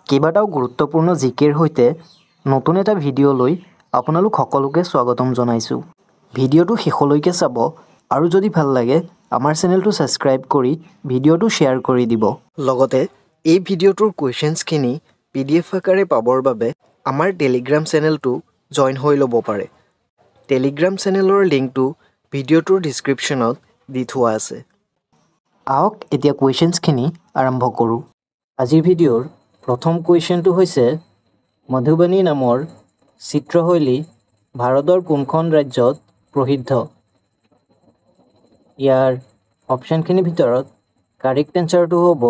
কেইবাটাও গুৰুত্বপূৰ্ণ জিকেৰ সৈতে নতুন এটা ভিডিঅ' লৈ আপোনালোক সকলোকে স্বাগতম জনাইছোঁ। ভিডিঅ'টো শেষলৈকে চাব আৰু যদি ভাল লাগে আমাৰ চেনেলটো ছাবস্ক্ৰাইব কৰি ভিডিঅ'টো শ্বেয়াৰ কৰি দিব। লগতে এই ভিডিঅ'টোৰ কুৱেশ্যনছখিনি PDF আকাৰে পাবৰ বাবে আমাৰ টেলিগ্ৰাম চেনেলটো জইন হৈ ল'ব পাৰে। টেলিগ্ৰাম চেনেলৰ লিংকটো ভিডিঅ'টোৰ ডিছক্ৰিপশ্যনত দি থোৱা আছে। আহক এতিয়া কুৱেশ্যনছখিনি আৰম্ভ কৰোঁ। আজিৰ ভিডিঅ'ৰ প্ৰথম কুৱেশ্যনটো হৈছে মধুবনী নামৰ চিত্ৰশৈলী ভাৰতৰ কোনখন ৰাজ্যত প্ৰসিদ্ধ? ইয়াৰ অপশ্যনখিনিৰ ভিতৰত কাৰেক্ট এনচাৰটো হ'ব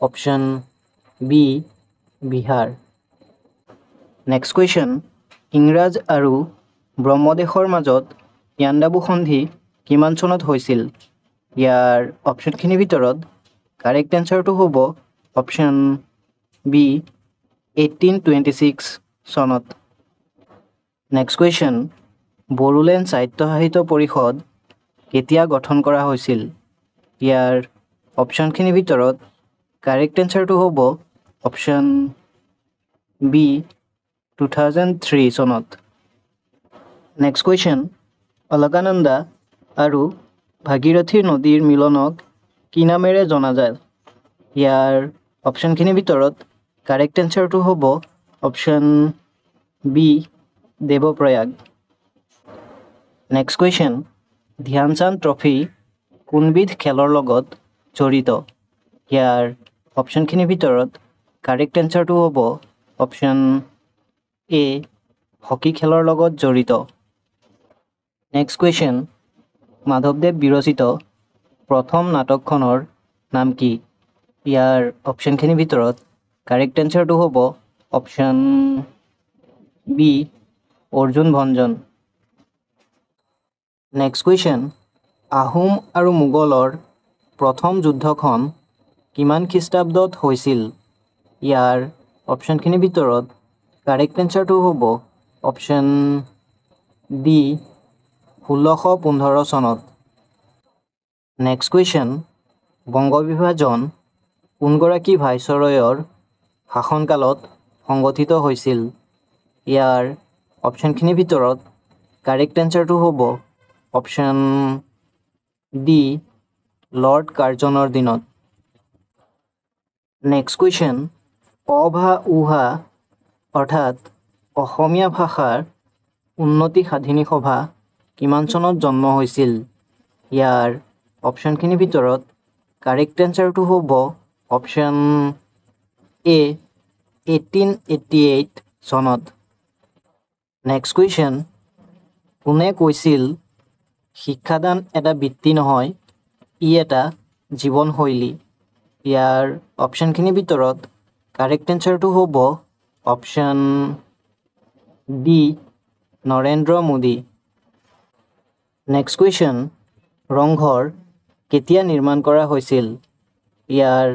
option B Bihar. Next question, ইংৰাজ আৰু ব্ৰহ্মদেশৰ মাজত ইয়াণ্ডাবু সন্ধি কিমান চনত হৈছিল? ইয়াৰ অপশ্যনখিনিৰ ভিতৰত কাৰেক্ট এনচাৰটো হ'ব অপশ্যন বি 1826 চনত। নেক্সট কুৱেশ্যন, বড়োলেণ্ড সাহিত্য সাহিত্য পৰিষদ কেতিয়া গঠন কৰা হৈছিল? ইয়াৰ অপশ্যনখিনিৰ ভিতৰত কাৰেক্ট এনচাৰটো হ'ব অপশ্যন বি 2003 চনত। নেক্সট কুৱেশ্যন, অলকানন্দা আৰু ভাগীৰথী নদীৰ মিলনক কি নামেৰে জনা যায়? ইয়াৰ অপশ্যনখিনিৰ ভিতৰত কাৰেক্ট এনচাৰটো হ'ব option B Devprayag. Next question, Dhyanchand trophy কোনবিধ খেলৰ লগত জড়িত? ইয়াৰ অপশ্যনখিনিৰ ভিতৰত কাৰেক্ট এনচাৰটো হ'ব অপশ্যন এ হকী খেলৰ লগত জড়িত। নেক্সট কুৱেশ্যন, মাধৱদেৱ বিৰচিত প্ৰথম নাটকখনৰ নাম কি? ইয়াৰ অপশ্যনখিনিৰ ভিতৰত কাৰেক্ট এনচাৰটো হ'ব option B Arjun Bhanjan. Next question, Ahom আৰু মোগলৰ প্ৰথম যুদ্ধখন কিমান খ্ৰীষ্টাব্দত হৈছিল? ইয়াৰ অপশ্যনখিনিৰ ভিতৰত কাৰেক্ট এনচাৰটো হ'ব অপশ্যন ডি 1615 চনত। নেক্সট কুৱেশ্যন, বংগ বিভাজন কোনগৰাকী ভাইচৰয়ৰ শাসনকালত সংগঠিত হৈছিল? ইয়াৰ অপশ্যনখিনিৰ ভিতৰত কাৰেক্ট এনচাৰটো হ'ব অপশ্যন ডি লৰ্ড কাৰ্জনৰ দিনত। নেক্সট কুৱেশ্যন, অ-ভা-ও-হা অৰ্থাৎ অসমীয়া ভাষাৰ উন্নতি সাধিনী সভা কিমান চনত জন্ম হৈছিল? ইয়াৰ অপশ্যনখিনিৰ ভিতৰত কাৰেক্ট এনচাৰটো হ'ব অপশ্যন এ 1888 চনত। নেক্সট কুৱেশ্যন, কোনে কৈছিল শিক্ষাদান এটা বৃত্তি নহয়, ই এটা জীৱনশৈলী? ইয়াৰ অপশ্যনখিনিৰ ভিতৰত কাৰেক্ট এনচাৰটো হ'ব option D Narendra Modi. Next question, Rang Ghar কেতিয়া নিৰ্মাণ কৰা হৈছিল? ইয়াৰ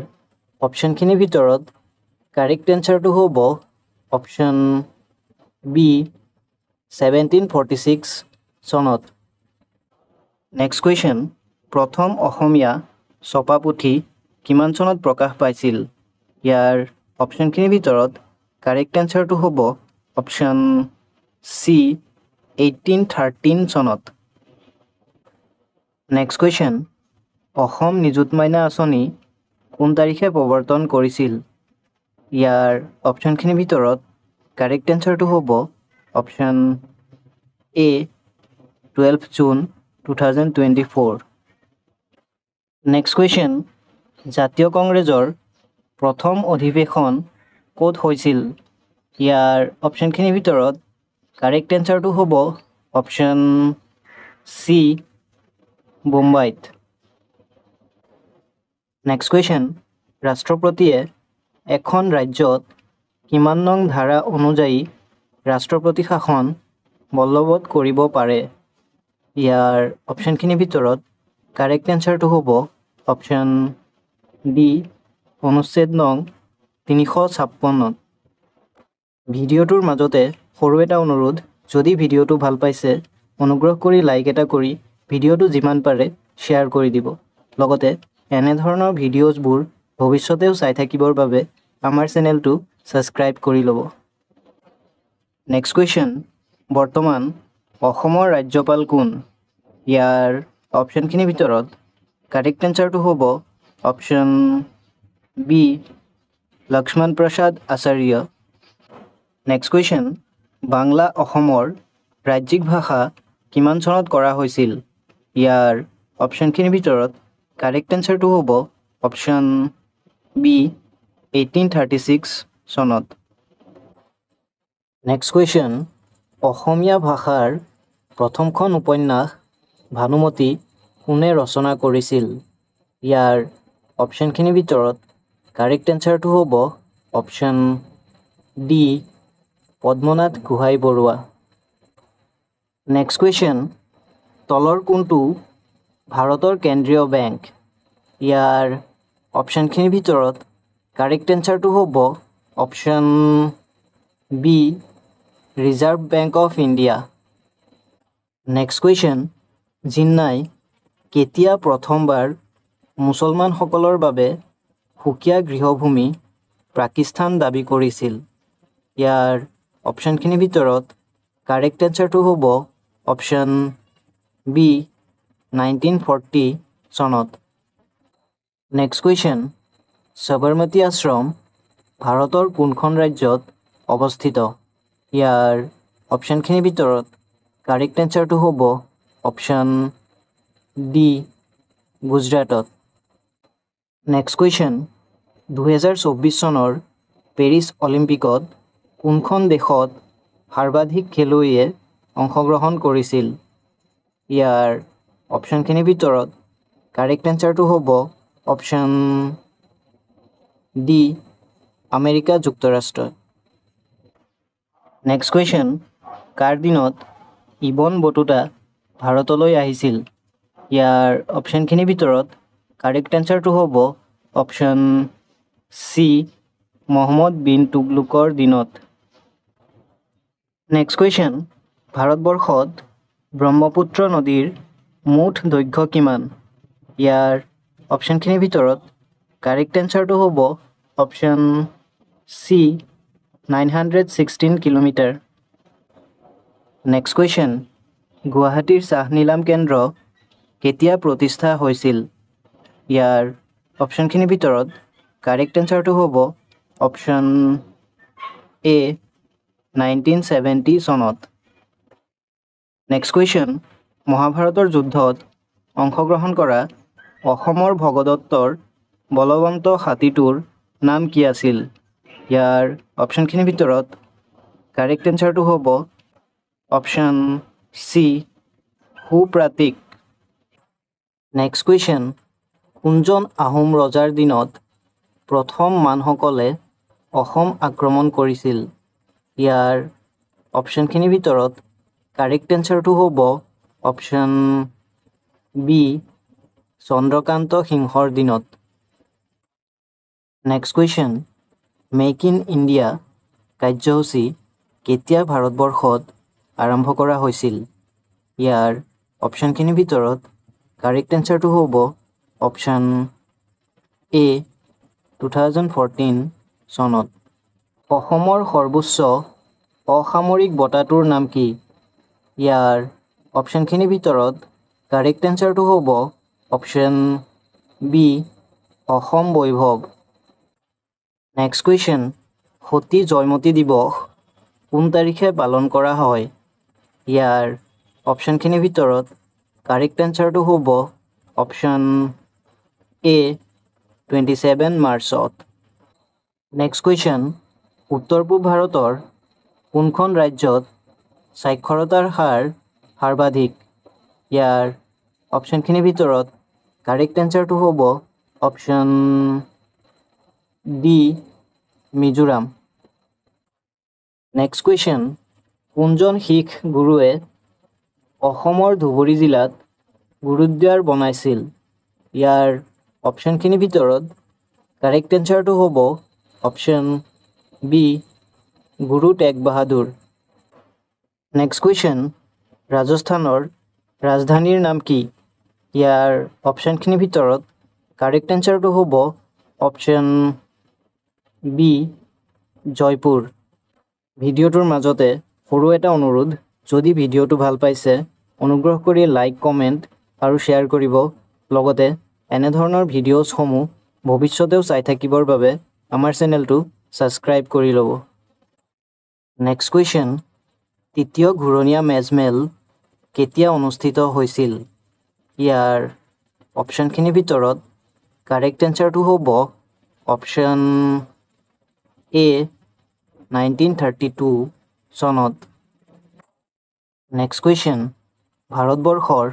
অপশ্যনখিনিৰ ভিতৰত কাৰেক্ট এনচাৰটো হ'ব অপশ্যন বি 1746 চনত। নেক্সট কুৱেশ্যন, প্ৰথম অসমীয়া ছপা পুথি কিমান চনত প্ৰকাশ পাইছিল? ইয়াৰ অপশ্যনখিনিৰ ভিতৰত কাৰেক্ট এনচাৰটো হ'ব অপশ্যন চি 1813 চনত। নেক্সট কুৱেশ্যন, অসম নিযুত মাইনা আঁচনি কোন তাৰিখে প্ৰৱৰ্তন কৰিছিল? ইয়াৰ অপশ্যনখিনিৰ ভিতৰত কাৰেক্ট এনচাৰটো হ'ব অপশ্যন এ 12 জুন 2024। নেক্সট কুৱেশ্যন, জাতীয় কংগ্ৰেছৰ প্ৰথম অধিৱেশন ক'ত হৈছিল? ইয়াৰ অপশ্যনখিনিৰ ভিতৰত কাৰেক্ট এনচাৰটো হ'ব অপশ্যন চি বোম্বাইত। নেক্সট কুৱেশ্যন, ৰাষ্ট্ৰপতিয়ে এখন ৰাজ্যত কিমান নং ধাৰা অনুযায়ী ৰাষ্ট্ৰপতি শাসন বলৱৎ কৰিব পাৰে? ইয়াৰ অপশ্যনখিনিৰ ভিতৰত কাৰেক্ট এনচাৰটো হ'ব অপশ্যন ডি অনুচ্ছেদ নং 356। ভিডিঅ'টোৰ মাজতে সৰু এটা অনুৰোধ, যদি ভিডিঅ'টো ভাল পাইছে অনুগ্ৰহ কৰি লাইক এটা কৰি ভিডিঅ'টো যিমান পাৰে শ্বেয়াৰ কৰি দিব। লগতে এনেধৰণৰ ভিডিঅ'জবোৰ ভৱিষ্যতেও চাই থাকিবৰ বাবে আমাৰ চেনেলটো ছাবস্ক্ৰাইব কৰি ল'ব। নেক্সট কুৱেশ্যন, বৰ্তমান অসমৰ ৰাজ্যপাল কোন? ইয়াৰ অপশ্যনখিনিৰ ভিতৰত কাৰেক্ট এনচাৰটো হ'ব অপশ্যন বি লক্ষ্মণ প্ৰসাদ আচাৰ্য। নেক্সট কুৱেশ্যন, বাংলা অসমৰ ৰাজ্যিক ভাষা কিমান চনত কৰা হৈছিল? ইয়াৰ অপশ্যনখিনিৰ ভিতৰত কাৰেক্ট এনচাৰটো হ'ব অপশ্যন বি 1836 চনত। নেক্সট কুৱেশ্যন, অসমীয়া ভাষাৰ প্ৰথমখন উপন্যাস ভানুমতী কোনে ৰচনা কৰিছিল? ইয়াৰ অপশ্যনখিনিৰ ভিতৰত কাৰেক্ট এনচাৰটো হ'ব option D Padmanath Gohain Baruah. Next question, তলৰ কোনটো ভাৰতৰ কেন্দ্ৰীয় বেংক? ইয়াৰ অপশ্যনখিনিৰ ভিতৰত কাৰেক্ট এনচাৰটো হ'ব option B Reserve Bank of India. Next question, জিন্নাই কেতিয়া প্ৰথমবাৰ মুছলমানসকলৰ বাবে সুকীয়া গৃহভূমি পাকিস্তান দাবী কৰিছিল? ইয়াৰ অপশ্যনখিনিৰ ভিতৰত কাৰেক্ট এনচাৰটো হ'ব অপশ্যন বি 1940 চনত। নেক্সট কুৱেশ্যন, সবৰমতী আশ্ৰম ভাৰতৰ কোনখন ৰাজ্যত অৱস্থিত? ইয়াৰ অপশ্যনখিনিৰ ভিতৰত কাৰেক্ট এনচাৰটো হ'ব অপশ্যন ডি গুজৰাটত। নেক্সট কুৱেশ্যন, 2024 চনৰ পেৰিছ অলিম্পিকত কোনখন দেশত সৰ্বাধিক খেলুৱৈয়ে অংশগ্ৰহণ কৰিছিল? ইয়াৰ অপশ্যনখিনিৰ ভিতৰত কাৰেক্ট এনচাৰটো হ'ব অপশ্যন ডি আমেৰিকা যুক্তৰাষ্ট্ৰ। নেক্সট কুৱেশ্যন, কাৰ দিনত ইবন বটুতা ভাৰতলৈ আহিছিল? ইয়াৰ অপশ্যনখিনিৰ ভিতৰত কাৰেক্ট এনচাৰটো হ'ব অপশ্যন চি মহম্মদ বিন তুগলুকৰ দিনত। নেক্সট কুৱেশ্যন, ভাৰতবৰ্ষত ব্ৰহ্মপুত্ৰ নদীৰ মুঠ দৈৰ্ঘ্য কিমান? ইয়াৰ অপশ্যনখিনিৰ ভিতৰত কাৰেক্ট এনচাৰটো হ'ব option C 916 kilometre. Next question, গুৱাহাটীৰ চাহ নিলাম কেন্দ্ৰ কেতিয়া প্ৰতিষ্ঠা হৈছিল? ইয়াৰ অপশ্যনখিনিৰ ভিতৰত কাৰেক্ট এনচাৰটো হ'ব অপশ্যন এ 1970 চনত। নেক্সট কুৱেশ্যন, মহাভাৰতৰ যুদ্ধত অংশগ্ৰহণ কৰা অসমৰ ভগদত্তৰ বলৱন্ত হাতীটোৰ নাম কি আছিল? ইয়াৰ অপশ্যনখিনিৰ ভিতৰত কাৰেক্ট এনচাৰটো হ'ব অপশ্যন চি সুপ্ৰাতিক। নেক্সট কুৱেশ্যন, কোনজন আহোম ৰজাৰ দিনত প্ৰথম মানসকলে অসম আক্ৰমণ কৰিছিল? ইয়াৰ অপশ্যনখিনিৰ ভিতৰত কাৰেক্ট এনচাৰটো হ'ব অপশ্যন বি চন্দ্ৰকান্ত সিংহৰ দিনত। Next question, make in India কাৰ্যসূচী কেতিয়া ভাৰতবৰ্ষত আৰম্ভ কৰা হৈছিল? ইয়াৰ অপশ্যনখিনিৰ ভিতৰত কাৰেক্ট এনচাৰটো হ'ব অপশ্যন এ 2014 চনত। অসমৰ সৰ্বোচ্চ অসামৰিক বঁটাটোৰ নাম কি? ইয়াৰ অপশ্যনখিনিৰ ভিতৰত কাৰেক্ট এনচাৰটো হ'ব অপশ্যন বি অসম বৈভৱ। নেক্সট কুৱেশ্যন, সতী জয়মতী দিৱস কোন তাৰিখে পালন কৰা হয়? ইয়াৰ অপশ্যনখিনিৰ ভিতৰত কাৰেক্ট এনচাৰটো হ'ব অপশ্যন এ 27 মাৰ্চত। নেক্সট কুৱেশ্যন, উত্তৰ পূব ভাৰতৰ কোনখন ৰাজ্যত সাক্ষৰতাৰ হাৰ সৰ্বাধিক? ইয়াৰ অপশ্যনখিনিৰ ভিতৰত কাৰেক্ট এনচাৰটো হ'ব option D Mizoram. Next question, কোনজন শিখ গুৰুৱে অসমৰ ধুবুৰী জিলাত গুৰুদ্বাৰ বনাইছিল? ইয়াৰ অপশ্যনখিনিৰ ভিতৰত কাৰেক্ট এনচাৰটো হ'ব অপশ্যন বি গুৰু টেগ বাহাদুৰ। নেক্সট কুৱেশ্যন, ৰাজস্থানৰ ৰাজধানীৰ নাম কি? ইয়াৰ অপশ্যনখিনিৰ ভিতৰত কাৰেক্ট এনচাৰটো হ'ব অপশ্যন বি জয়পুৰ। ভিডিঅ'টোৰ মাজতে সৰু এটা অনুৰোধ, যদি ভিডিঅ'টো ভাল পাইছে অনুগ্ৰহ কৰি লাইক, কমেণ্ট আৰু শ্বেয়াৰ কৰিব। লগতে এনেধৰণৰ ভিডিঅ'ছসমূহ ভৱিষ্যতেও চাই থাকিবৰ বাবে আমাৰ চেনেলটো ছাবস্ক্ৰাইব কৰি ল'ব। নেক্সট কুৱেশ্যন, তৃতীয় ঘূৰণীয়া মেজমেল কেতিয়া অনুষ্ঠিত হৈছিল? ইয়াৰ অপশ্যনখিনিৰ ভিতৰত কাৰেক্ট এনচাৰটো হ'ব অপশ্যন এ 1932 চনত। নেক্সট কুৱেশ্যন, ভাৰতবৰ্ষৰ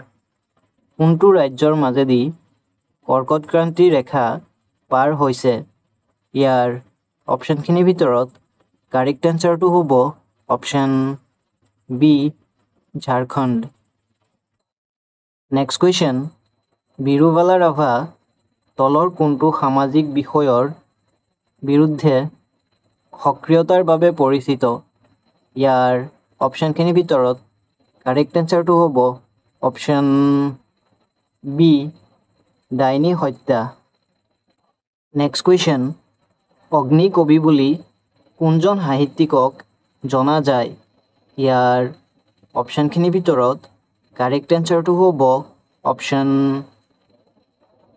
কোনটো ৰাজ্যৰ মাজেদি কৰ্কট ক্ৰান্তি ৰেখা পাৰ হৈছে? ইয়াৰ অপশ্যনখিনিৰ ভিতৰত কাৰেক্ট এনচাৰটো হ'ব option B Jharkhand. Next question, Birubala Rabha তলৰ কোনটো সামাজিক বিষয়ৰ বিৰুদ্ধে সক্ৰিয়তাৰ বাবে পৰিচিত? ইয়াৰ অপশ্যনখিনিৰ ভিতৰত কাৰেক্ট এনচাৰটো হ'ব অপশ্যন বি ডাইনী হত্যা। নেক্সট কুৱেশ্যন, অগ্নিকবি বুলি কোনজন সাহিত্যিকক জনা যায়? ইয়াৰ অপশ্যনখিনিৰ ভিতৰত কাৰেক্ট এনচাৰটো হ'ব অপশ্যন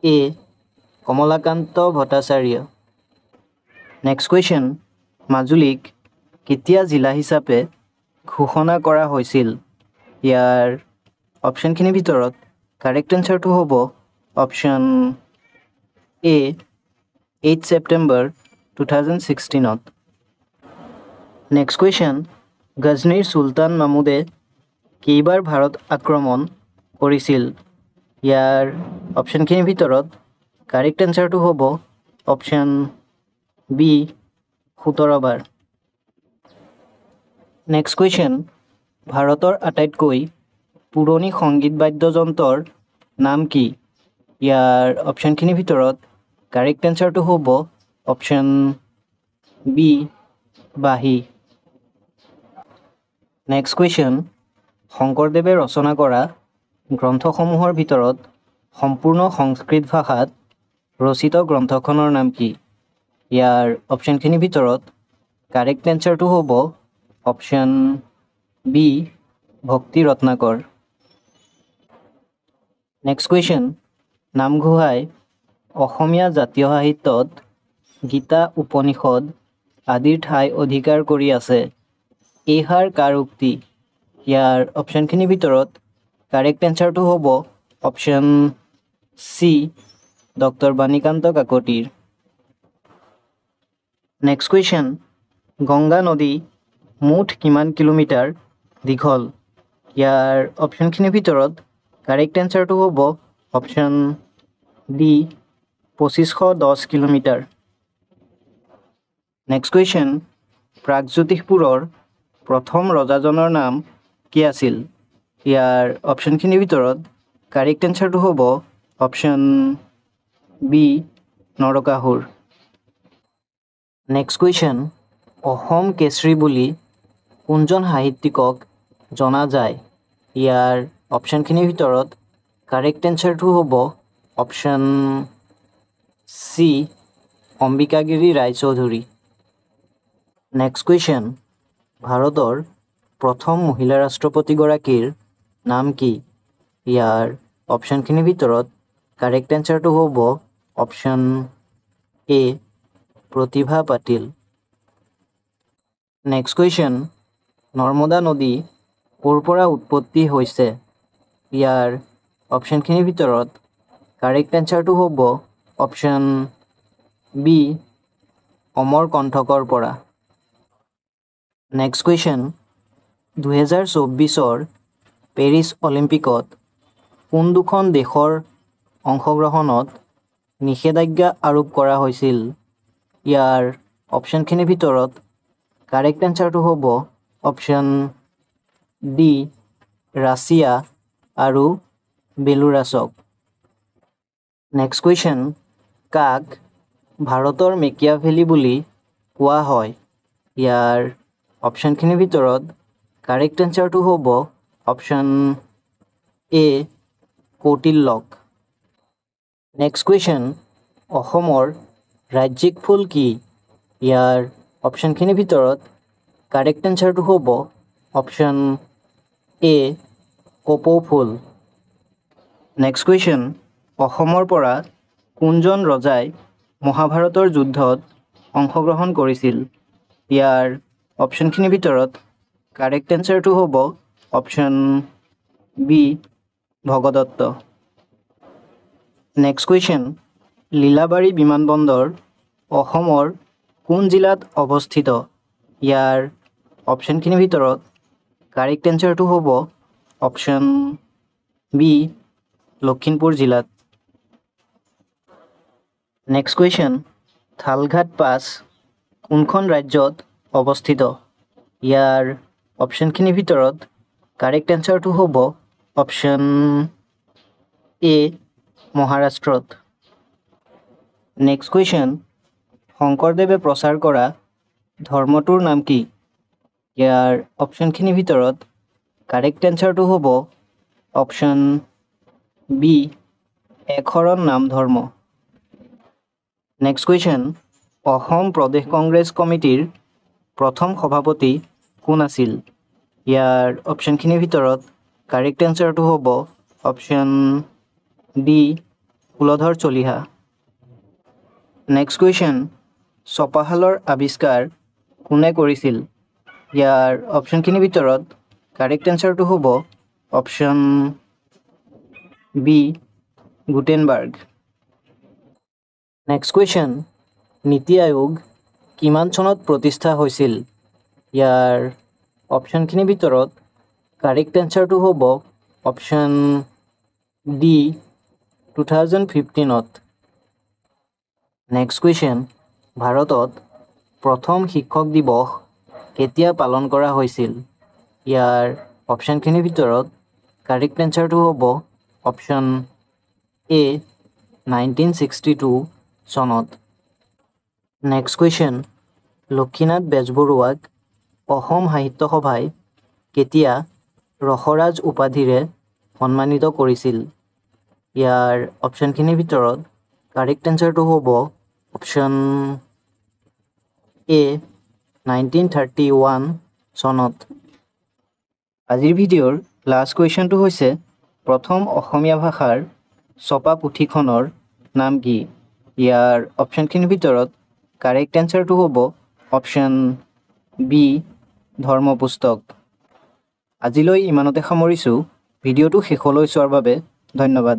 এ কমলাকান্ত ভট্টাচাৰ্য। নেক্সট কুৱেশ্যন, মাজুলীক কেতিয়া জিলা হিচাপে ঘোষণা কৰা হৈছিল? ইয়াৰ অপশ্যনখিনিৰ ভিতৰত কাৰেক্ট এনচাৰটো হ'ব অপশ্যন এ 8 ছেপ্টেম্বৰ 2016ত। নেক্সট কুৱেশ্যন, গজনীৰ চুলতান মামুদে কেইবাৰ ভাৰত আক্ৰমণ কৰিছিল? ইয়াৰ অপশ্যনখিনিৰ ভিতৰত কাৰেক্ট এনচাৰটো হ'ব অপশ্যন বি 17 বাৰ। নেক্সট কুৱেশ্যন, ভাৰতৰ আটাইতকৈ পুৰণি সংগীত বাদ্যযন্ত্ৰৰ নাম কি? ইয়াৰ অপশ্যনখিনিৰ ভিতৰত কাৰেক্ট এনচাৰটো হ'ব অপশ্যন বি বাঁহী। নেক্সট কুৱেশ্যন, শংকৰদেৱে ৰচনা কৰা গ্ৰন্থসমূহৰ ভিতৰত সম্পূৰ্ণ সংস্কৃত ভাষাত ৰচিত গ্ৰন্থখনৰ নাম কি? ইয়াৰ অপশ্যনখিনিৰ ভিতৰত কাৰেক্ট এনচাৰটো হ'ব অপশ্যন বি ভক্তি ৰত্নাকৰ। নেক্সট কুৱেশ্যন, নামঘোষাই অসমীয়া জাতীয় সাহিত্যত গীতা, উপনিষদ আদিৰ ঠাই অধিকাৰ কৰি আছে। এইষাৰ কাৰ উক্তি? ইয়াৰ অপশ্যনখিনিৰ ভিতৰত কাৰেক্ট এনচাৰটো হ'ব অপশ্যন চি ডক্টৰ বাণীকান্ত কাকতিৰ। নেক্সট কুৱেশ্যন, গংগা নদী মুঠ কিমান কিলোমিটাৰ দীঘল? ইয়াৰ অপশ্যনখিনিৰ ভিতৰত কাৰেক্ট এনচাৰটো হ'ব option D 2510 kilometre. Next question, প্ৰাগজ্যোতিষপুৰৰ প্ৰথম ৰজাজনৰ নাম কি আছিল? ইয়াৰ অপশ্যনখিনিৰ ভিতৰত কাৰেক্ট এনচাৰটো হ'ব option B Narakasur. Next question, Assam কেশৰী বুলি কোনজন সাহিত্যিকক জনা যায়? ইয়াৰ অপশ্যনখিনিৰ ভিতৰত কাৰেক্ট এনচাৰটো হ'ব option C Ambikagiri Raichoudhury. Next question, ভাৰতৰ প্ৰথম মহিলা ৰাষ্ট্ৰপতিগৰাকীৰ নাম কি? ইয়াৰ অপশ্যনখিনিৰ ভিতৰত কাৰেক্ট এনচাৰটো হ'ব অপশ্যন এ প্ৰতিভা পাটিল। নেক্সট কুৱেশ্যন, নৰ্মদা নদী ক'ৰ পৰা উৎপত্তি হৈছে? ইয়াৰ অপশ্যনখিনিৰ ভিতৰত কাৰেক্ট এনচাৰটো হ'ব অপশ্যন বি অমৰকণ্টকৰ পৰা। নেক্সট কুৱেশ্যন, 2024 পেৰিছ অলিম্পিকত কোন দুখন দেশৰ অংশগ্ৰহণত নিষেধাজ্ঞা আৰোপ কৰা হৈছিল? ইয়াৰ অপশ্যনখিনিৰ ভিতৰত কাৰেক্ট এনচাৰটো হ'ব অপশ্যন ডি ৰাছিয়া আৰু বেলাৰুছক। নেক্সট কুৱেশ্যন, কাক ভাৰতৰ মেকিয়াভেলি বুলি কোৱা হয়? ইয়াৰ অপশ্যনখিনিৰ ভিতৰত কাৰেক্ট এনচাৰটো হ'ব অপশ্যন এ কৌটিল্যক। নেক্সট কুৱেশ্যন, অসমৰ ৰাজ্যিক ফুল কি? ইয়াৰ অপশ্যনখিনিৰ ভিতৰত কাৰেক্ট এনচাৰটো হ'ব অপশ্যন এ কপৌ ফুল। নেক্সট কুৱেশ্যন, অসমৰ পৰা কোনজন ৰজাই মহাভাৰতৰ যুদ্ধত অংশগ্ৰহণ কৰিছিল? ইয়াৰ অপশ্যনখিনিৰ ভিতৰত কাৰেক্ট এনচাৰটো হ'ব option B Bhagadatta. Next question, Lilabari বিমানবন্দৰ অসমৰ কোন জিলাত অৱস্থিত? ইয়াৰ অপশ্যনখিনিৰ ভিতৰত কাৰেক্ট এনচাৰটো হ'ব অপশ্যন বি লখিমপুৰ জিলাত। নেক্সট কুৱেশ্যন, থালঘাট পাছ কোনখন ৰাজ্যত অৱস্থিত? ইয়াৰ অপশ্যনখিনিৰ ভিতৰত কাৰেক্ট এনচাৰটো হ'ব অপশ্যন এ মহাৰাষ্ট্ৰত। নেক্সট কুৱেশ্যন, শংকৰদেৱে প্ৰচাৰ কৰা ধৰ্মটোৰ নাম কি? ইয়াৰ অপশ্যনখিনিৰ ভিতৰত কাৰেক্ট এনচাৰটো হ'ব অপশ্যন বি একশৰণ নাম ধৰ্ম। নেক্সট কুৱেশ্যন, অসম প্ৰদেশ কংগ্ৰেছ কমিটিৰ প্ৰথম সভাপতি কোন আছিল? ইয়াৰ অপশ্যনখিনিৰ ভিতৰত কাৰেক্ট এনচাৰটো হ'ব option D Kuladhar Chaliha. Next question, ছপাশালৰ আৱিষ্কাৰ কোনে কৰিছিল? ইয়াৰ অপশ্যনখিনিৰ ভিতৰত কাৰেক্ট এনচাৰটো হ'ব option B Gutenberg. Next question, Niti Aayog কিমান চনত প্ৰতিষ্ঠা হৈছিল? ইয়াৰ অপশ্যনখিনিৰ ভিতৰত কাৰেক্ট এনচাৰটো হ'ব অপশ্যন ডি 2015ত। নেক্সট কুৱেশ্যন, ভাৰতত প্ৰথম শিক্ষক দিৱস কেতিয়া পালন কৰা হৈছিল? ইয়াৰ অপশ্যনখিনিৰ ভিতৰত কাৰেক্ট এনচাৰটো হ'ব অপশ্যন এ 1962 চনত। নেক্সট কুৱেশ্যন, লক্ষীনাথ বেজবৰুৱাক অসম সাহিত্য সভাই কেতিয়া ৰসৰাজ উপাধিৰে সন্মানিত কৰিছিল? ইয়াৰ অপশ্যনখিনিৰ ভিতৰত কাৰেক্ট এনচাৰটো হ'ব অপশ্যন এ 1931 চনত। আজিৰ ভিডিঅ'ৰ লাষ্ট কুৱেশ্যনটো হৈছে প্ৰথম অসমীয়া ভাষাৰ ছপা পুথিখনৰ নাম কি? ইয়াৰ অপশ্যনখিনিৰ ভিতৰত কাৰেক্ট এনচাৰটো হ'ব অপশ্যন বি ধৰ্মপুস্তক। আজিলৈ ইমানতে সামৰিছোঁ। ভিডিঅ'টো শেষলৈ চোৱাৰ বাবে ধন্যবাদ।